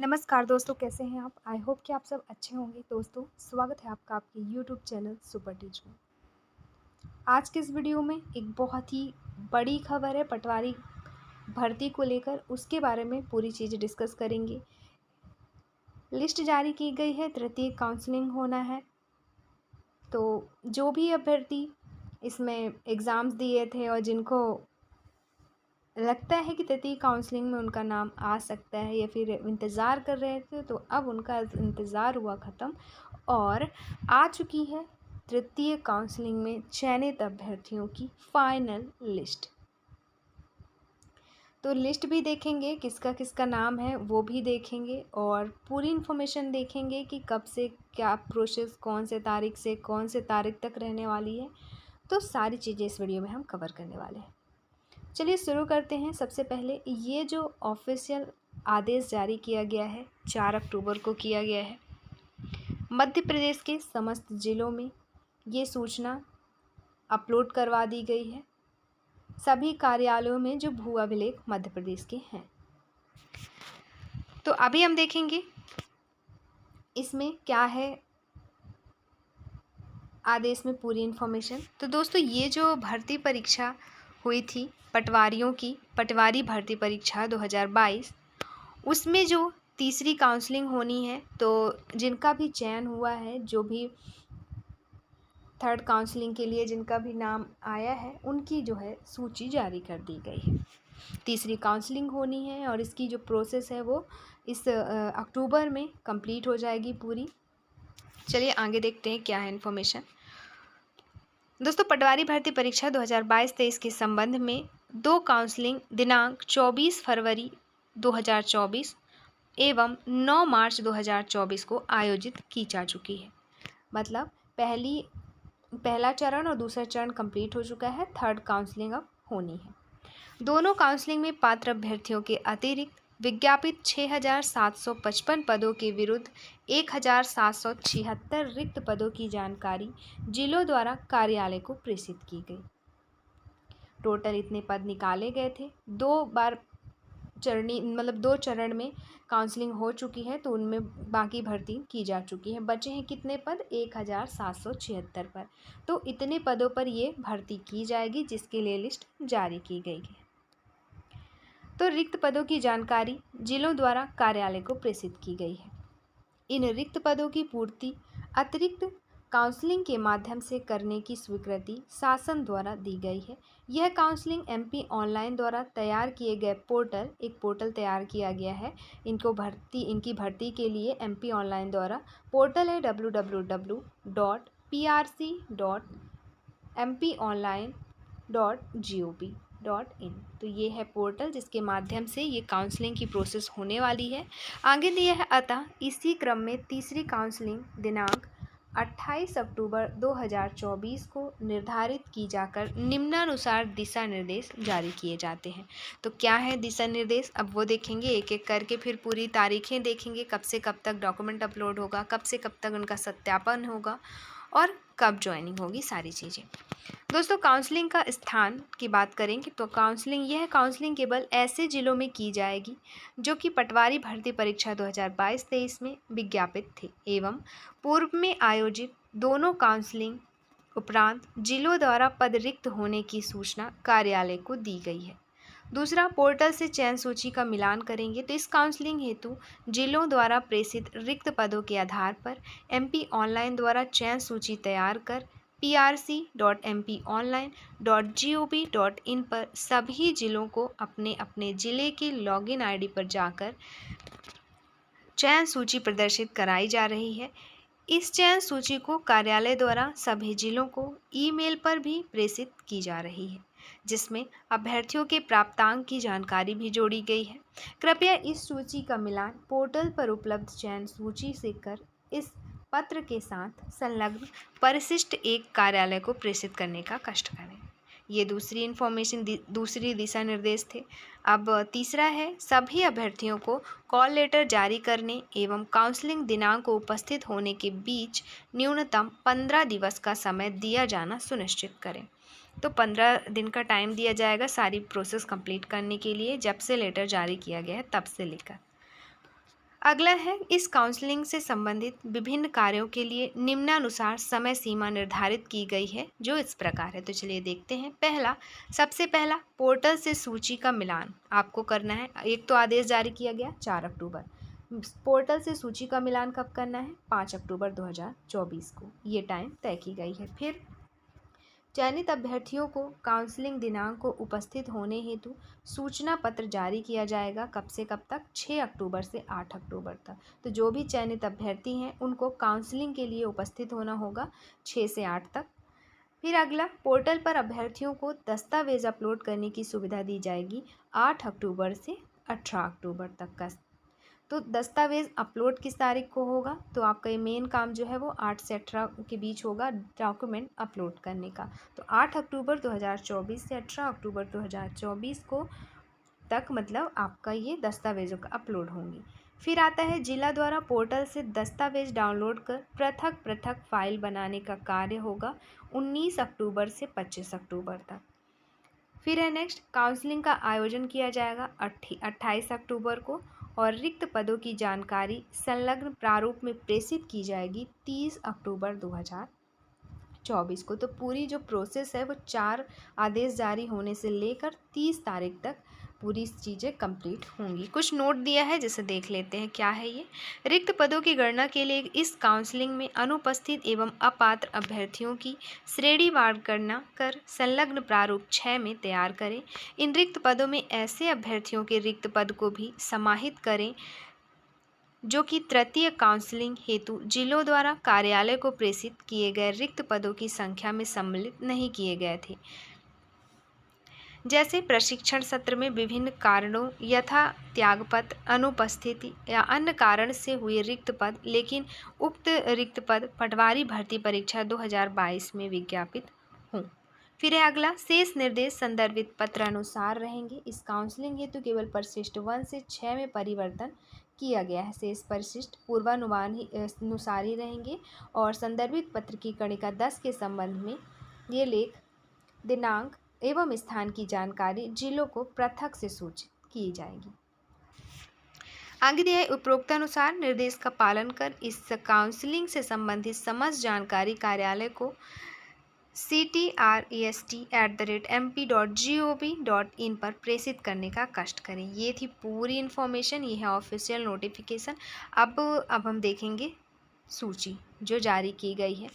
नमस्कार दोस्तों, कैसे हैं आप? आई होप कि आप सब अच्छे होंगे। दोस्तों, स्वागत है आपका आपके यूट्यूब चैनल सुपर टीच में। आज के इस वीडियो में एक बहुत ही बड़ी खबर है पटवारी भर्ती को लेकर, उसके बारे में पूरी चीज़ें डिस्कस करेंगे। लिस्ट जारी की गई है, तृतीय काउंसलिंग होना है। तो जो भी अभ्यर्थी इसमें एग्ज़ाम्स दिए थे और जिनको लगता है कि तृतीय काउंसलिंग में उनका नाम आ सकता है या फिर इंतज़ार कर रहे थे, तो अब उनका इंतज़ार हुआ ख़त्म और आ चुकी है तृतीय काउंसलिंग में चयनित अभ्यर्थियों की फाइनल लिस्ट। तो लिस्ट भी देखेंगे, किसका किसका नाम है वो भी देखेंगे और पूरी इन्फॉर्मेशन देखेंगे कि कब से क्या प्रोसेस, कौन से तारीख से कौन से तारीख तक रहने वाली है। तो सारी चीज़ें इस वीडियो में हम कवर करने वाले हैं। चलिए शुरू करते हैं। सबसे पहले ये जो ऑफिशियल आदेश जारी किया गया है 4 अक्टूबर को किया गया है, मध्य प्रदेश के समस्त जिलों में ये सूचना अपलोड करवा दी गई है, सभी कार्यालयों में जो भू अभिलेख मध्य प्रदेश के हैं। तो अभी हम देखेंगे इसमें क्या है आदेश में पूरी इन्फॉर्मेशन। तो दोस्तों, ये जो भर्ती परीक्षा हुई थी पटवारियों की, पटवारी भर्ती परीक्षा 2022, उसमें जो तीसरी काउंसलिंग होनी है, तो जिनका भी चयन हुआ है, जो भी थर्ड काउंसलिंग के लिए जिनका भी नाम आया है, उनकी जो है सूची जारी कर दी गई है। तीसरी काउंसलिंग होनी है और इसकी जो प्रोसेस है वो इस अक्टूबर में कंप्लीट हो जाएगी पूरी। चलिए आगे देखते हैं क्या है इन्फॉर्मेशन। दोस्तों, पटवारी भर्ती परीक्षा 2022-23 के संबंध में 2 काउंसलिंग दिनांक 24 फरवरी 2024 एवं 9 मार्च 2024 को आयोजित की जा चुकी है। मतलब पहला चरण और दूसरा चरण कंप्लीट हो चुका है, थर्ड काउंसलिंग अब होनी है। दोनों काउंसलिंग में पात्र अभ्यर्थियों के अतिरिक्त विज्ञापित 6,755 पदों के विरुद्ध 1,776 रिक्त पदों की जानकारी जिलों द्वारा कार्यालय को प्रेषित की गई। टोटल इतने पद निकाले गए थे। 2 चरण में काउंसलिंग हो चुकी है, तो उनमें बाकी भर्ती की जा चुकी है। बचे हैं कितने पद? 1,776 पद। तो इतने पदों पर ये भर्ती की जाएगी, जिसके लिए लिस्ट जारी की गई है। तो रिक्त पदों की जानकारी जिलों द्वारा कार्यालय को प्रेषित की गई है। इन रिक्त पदों की पूर्ति अतिरिक्त काउंसलिंग के माध्यम से करने की स्वीकृति शासन द्वारा दी गई है। यह काउंसलिंग एमपी ऑनलाइन द्वारा तैयार किए गए एक पोर्टल तैयार किया गया है। इनकी भर्ती के लिए एमपी ऑनलाइन द्वारा पोर्टल है www.prc.mponline.gov.in। तो ये है पोर्टल जिसके माध्यम से ये काउंसलिंग की प्रोसेस होने वाली है। आगे दिया है, अतः इसी क्रम में तीसरी काउंसलिंग दिनांक 28 अक्टूबर 2024 को निर्धारित की जाकर निम्नानुसार दिशा निर्देश जारी किए जाते हैं। तो क्या है दिशा निर्देश, अब वो देखेंगे एक एक करके, फिर पूरी तारीखें देखेंगे, कब से कब तक डॉक्यूमेंट अपलोड होगा, कब से कब तक उनका सत्यापन होगा और कब ज्वाइनिंग होगी, सारी चीज़ें। दोस्तों, काउंसलिंग का स्थान की बात करेंगे तो यह काउंसलिंग केवल ऐसे जिलों में की जाएगी जो कि पटवारी भर्ती परीक्षा 2022-23 में विज्ञापित थे एवं पूर्व में आयोजित दोनों काउंसलिंग उपरांत जिलों द्वारा पद रिक्त होने की सूचना कार्यालय को दी गई है। दूसरा, पोर्टल से चयन सूची का मिलान करेंगे तो इस काउंसलिंग हेतु जिलों द्वारा प्रेषित रिक्त पदों के आधार पर एमपी ऑनलाइन द्वारा चयन सूची तैयार कर prc.mponline.gov.in पर सभी जिलों को अपने अपने जिले के लॉगिन आईडी पर जाकर चयन सूची प्रदर्शित कराई जा रही है। इस चयन सूची को कार्यालय द्वारा सभी जिलों को ईमेल पर भी प्रेषित की जा रही है, जिसमें अभ्यर्थियों के प्राप्तांक की जानकारी भी जोड़ी गई है। कृपया इस सूची का मिलान पोर्टल पर उपलब्ध चयन सूची से कर इस पत्र के साथ संलग्न परिशिष्ट एक कार्यालय को प्रेषित करने का कष्ट करें। ये दूसरी दिशा निर्देश थे। अब तीसरा है, सभी अभ्यर्थियों को कॉल लेटर जारी करने एवं काउंसलिंग दिनांक को उपस्थित होने के बीच न्यूनतम 15 दिवस का समय दिया जाना सुनिश्चित करें। तो 15 दिन का टाइम दिया जाएगा सारी प्रोसेस कंप्लीट करने के लिए, जब से लेटर जारी किया गया है तब से लेकर। अगला है, इस काउंसलिंग से संबंधित विभिन्न कार्यों के लिए निम्नानुसार समय सीमा निर्धारित की गई है, जो इस प्रकार है। तो चलिए देखते हैं। सबसे पहला पोर्टल से सूची का मिलान आपको करना है। एक तो आदेश जारी किया गया 4 अक्टूबर। पोर्टल से सूची का मिलान कब करना है? 5 अक्टूबर 2024 को। ये टाइम तय की गई है। फिर चयनित अभ्यर्थियों को काउंसलिंग दिनांक को उपस्थित होने हेतु सूचना पत्र जारी किया जाएगा। कब से कब तक? 6 अक्टूबर से 8 अक्टूबर तक। तो जो भी चयनित अभ्यर्थी हैं उनको काउंसलिंग के लिए उपस्थित होना होगा 6 से 8 तक। फिर अगला, पोर्टल पर अभ्यर्थियों को दस्तावेज अपलोड करने की सुविधा दी जाएगी 8 अक्टूबर से 18 अक्टूबर तक का। तो दस्तावेज़ अपलोड किस तारीख को होगा? तो आपका ये मेन काम जो है वो 8 से 18 के बीच होगा डॉक्यूमेंट अपलोड करने का। तो 8 अक्टूबर 2024 से 18 अक्टूबर 2024 को तक मतलब आपका ये दस्तावेज़ों का अपलोड होंगी। फिर आता है, जिला द्वारा पोर्टल से दस्तावेज डाउनलोड कर पृथक पृथक फाइल बनाने का कार्य होगा 19 अक्टूबर से 25 अक्टूबर तक। फिर है नेक्स्ट, काउंसलिंग का आयोजन किया जाएगा 28 अक्टूबर को और रिक्त पदों की जानकारी संलग्न प्रारूप में प्रेषित की जाएगी 30 अक्टूबर 2024 को। तो पूरी जो प्रोसेस है वो 4 आदेश जारी होने से लेकर 30 तारीख तक पूरी चीज़ें कंप्लीट होंगी। कुछ नोट दिया है जिसे देख लेते हैं। क्या है ये? रिक्त पदों की गणना के लिए इस काउंसलिंग में अनुपस्थित एवं अपात्र अभ्यर्थियों की श्रेणीवार गणना कर संलग्न प्रारूप 6 में तैयार करें। इन रिक्त पदों में ऐसे अभ्यर्थियों के रिक्त पद को भी समाहित करें जो कि तृतीय काउंसलिंग हेतु जिलों द्वारा कार्यालय को प्रेषित किए गए रिक्त पदों की संख्या में सम्मिलित नहीं किए गए थे। जैसे प्रशिक्षण सत्र में विभिन्न कारणों यथा त्यागपत्र, अनुपस्थिति या अन्य कारण से हुए रिक्त पद, लेकिन उक्त रिक्त पद पटवारी भर्ती परीक्षा 2022 में विज्ञापित हों। फिर है अगला, शेष निर्देश संदर्भित पत्र अनुसार रहेंगे। इस काउंसलिंग हेतु केवल परिशिष्ट 1 से 6 में परिवर्तन किया गया है। शेष परिशिष्ट पूर्वानुमान ही रहेंगे और संदर्भित पत्र की कणिका 10 के संबंध में ये लेख, दिनांक एवं स्थान की जानकारी जिलों को पृथक से सूचित की जाएगी। आगे दिया है, उपरोक्तानुसार निर्देश का पालन कर इस काउंसलिंग से संबंधित समस्त जानकारी कार्यालय को ctrest@mp.gov.in पर प्रेषित करने का कष्ट करें। ये थी पूरी इन्फॉर्मेशन, ये है ऑफिशियल नोटिफिकेशन। अब हम देखेंगे सूची जो जारी की गई है।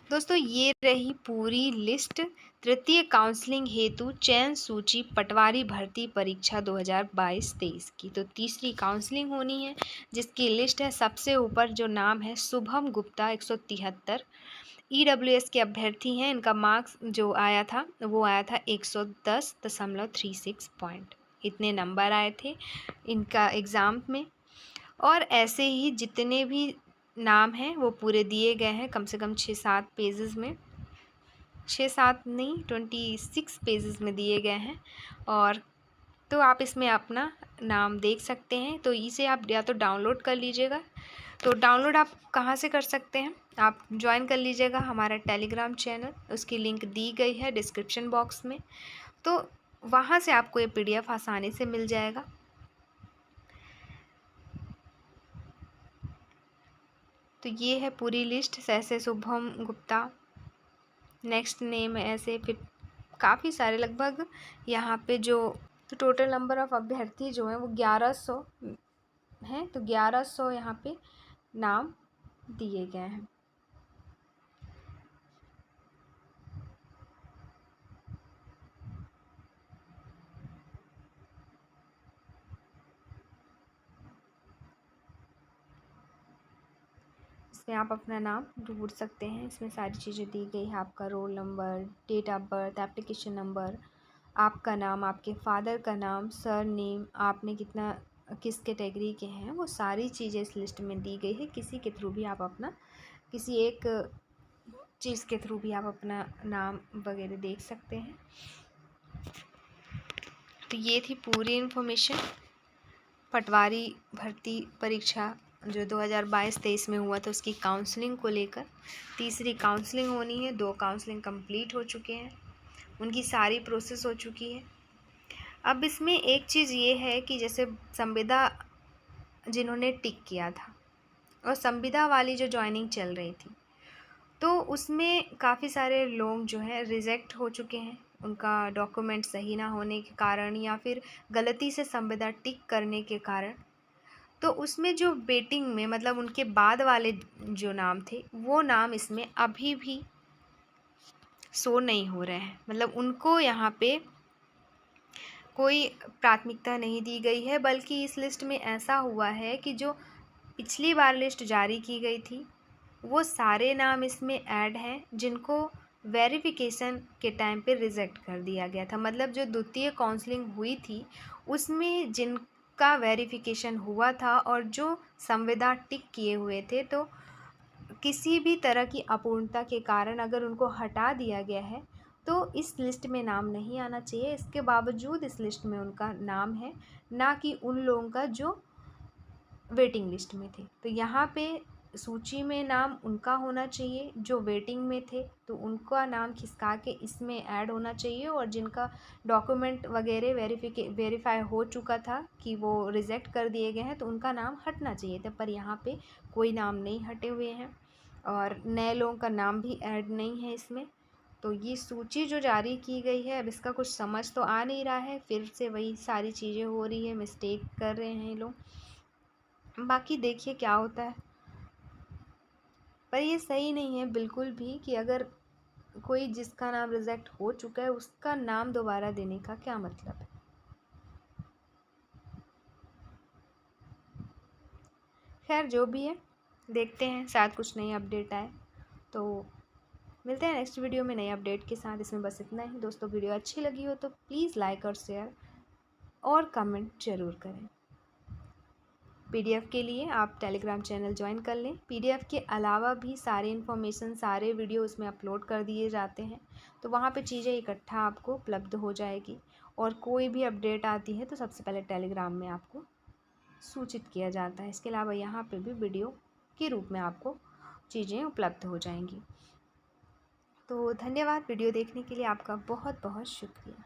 दोस्तों, ये रही पूरी लिस्ट तृतीय काउंसलिंग हेतु चयन सूची पटवारी भर्ती परीक्षा 2022-23 की। तो तीसरी काउंसलिंग होनी है जिसकी लिस्ट है। सबसे ऊपर जो नाम है शुभम गुप्ता 173 EWS के अभ्यर्थी हैं। इनका मार्क्स जो आया था वो आया था 110.36 पॉइंट, इतने नंबर आए थे इनका एग्ज़ाम में। और ऐसे ही जितने भी नाम हैं वो पूरे दिए गए हैं, कम से कम 6-7 पेजेस में, 6-7 नहीं 26 पेजेस में दिए गए हैं। और तो आप इसमें अपना नाम देख सकते हैं। तो इसे आप या तो डाउनलोड कर लीजिएगा। तो डाउनलोड आप कहाँ से कर सकते हैं? आप ज्वाइन कर लीजिएगा हमारा टेलीग्राम चैनल, उसकी लिंक दी गई है डिस्क्रिप्शन बॉक्स में। तो वहाँ से आपको ये PDF आसानी से मिल जाएगा। तो ये है पूरी लिस्ट। ऐसे शुभम गुप्ता, नेक्स्ट नेम है ऐसे, फिर काफ़ी सारे, लगभग यहाँ पे जो तो टोटल नंबर ऑफ़ अभ्यर्थी जो हैं वो 1100 हैं। तो 1100 यहाँ पे नाम दिए गए हैं। इसमें आप अपना नाम ढूंढ सकते हैं। इसमें सारी चीज़ें दी गई है, आपका roll number, date of birth, application number, आपका नाम, आपके फादर का नाम, सर नेम, आपने किस कैटेगरी के हैं, वो सारी चीज़ें इस लिस्ट में दी गई है। किसी के थ्रू भी आप अपना, किसी एक चीज़ के थ्रू भी आप अपना नाम वगैरह देख सकते हैं। तो ये थी पूरी इन्फॉर्मेशन पटवारी भर्ती परीक्षा जो 2022-23 में हुआ था उसकी काउंसलिंग को लेकर। तीसरी काउंसलिंग होनी है। 2 काउंसलिंग कंप्लीट हो चुके हैं, उनकी सारी प्रोसेस हो चुकी है। अब इसमें एक चीज़ ये है कि जैसे संविदा जिन्होंने टिक किया था, और संविदा वाली जो जॉइनिंग चल रही थी, तो उसमें काफ़ी सारे लोग जो है रिजेक्ट हो चुके हैं, उनका डॉक्यूमेंट सही ना होने के कारण या फिर गलती से संविदा टिक करने के कारण। तो उसमें जो वेटिंग में मतलब उनके बाद वाले जो नाम थे, वो नाम इसमें अभी भी शो नहीं हो रहे हैं, मतलब उनको यहाँ पे कोई प्राथमिकता नहीं दी गई है। बल्कि इस लिस्ट में ऐसा हुआ है कि जो पिछली बार लिस्ट जारी की गई थी, वो सारे नाम इसमें ऐड हैं जिनको वेरिफिकेशन के टाइम पे रिजेक्ट कर दिया गया था। मतलब जो द्वितीय काउंसलिंग हुई थी उसमें जिनका वेरिफिकेशन हुआ था और जो संविदा टिक किए हुए थे, तो किसी भी तरह की अपूर्णता के कारण अगर उनको हटा दिया गया है तो इस लिस्ट में नाम नहीं आना चाहिए। इसके बावजूद इस लिस्ट में उनका नाम है, ना कि उन लोगों का जो वेटिंग लिस्ट में थे। तो यहाँ पे सूची में नाम उनका होना चाहिए जो वेटिंग में थे, तो उनका नाम खिसका के इसमें ऐड होना चाहिए, और जिनका डॉक्यूमेंट वगैरह वेरीफाई हो चुका था कि वो रिजेक्ट कर दिए गए हैं, तो उनका नाम हटना चाहिए था। पर यहाँ पे कोई नाम नहीं हटे हुए हैं और नए लोगों का नाम भी ऐड नहीं है इसमें। तो ये सूची जो जारी की गई है, अब इसका कुछ समझ तो आ नहीं रहा है, फिर से वही सारी चीज़ें हो रही है, मिस्टेक कर रहे हैं ये लोग। बाकी देखिए क्या होता है। पर ये सही नहीं है बिल्कुल भी कि अगर कोई जिसका नाम रिजेक्ट हो चुका है उसका नाम दोबारा देने का क्या मतलब है। खैर जो भी है, देखते हैं, शायद कुछ नई अपडेट आए। तो मिलते हैं नेक्स्ट वीडियो में नए अपडेट के साथ। इसमें बस इतना ही दोस्तों। वीडियो अच्छी लगी हो तो प्लीज़ लाइक और शेयर और कमेंट ज़रूर करें। पीडीएफ के लिए आप टेलीग्राम चैनल ज्वाइन कर लें। पीडीएफ के अलावा भी सारे इन्फॉर्मेशन, सारे वीडियो उसमें अपलोड कर दिए जाते हैं, तो वहाँ पे चीज़ें इकट्ठा आपको उपलब्ध हो जाएगी। और कोई भी अपडेट आती है तो सबसे पहले टेलीग्राम में आपको सूचित किया जाता है। इसके अलावा यहाँ पे भी वीडियो के रूप में आपको चीज़ें उपलब्ध हो जाएंगी। तो धन्यवाद वीडियो देखने के लिए, आपका बहुत बहुत शुक्रिया।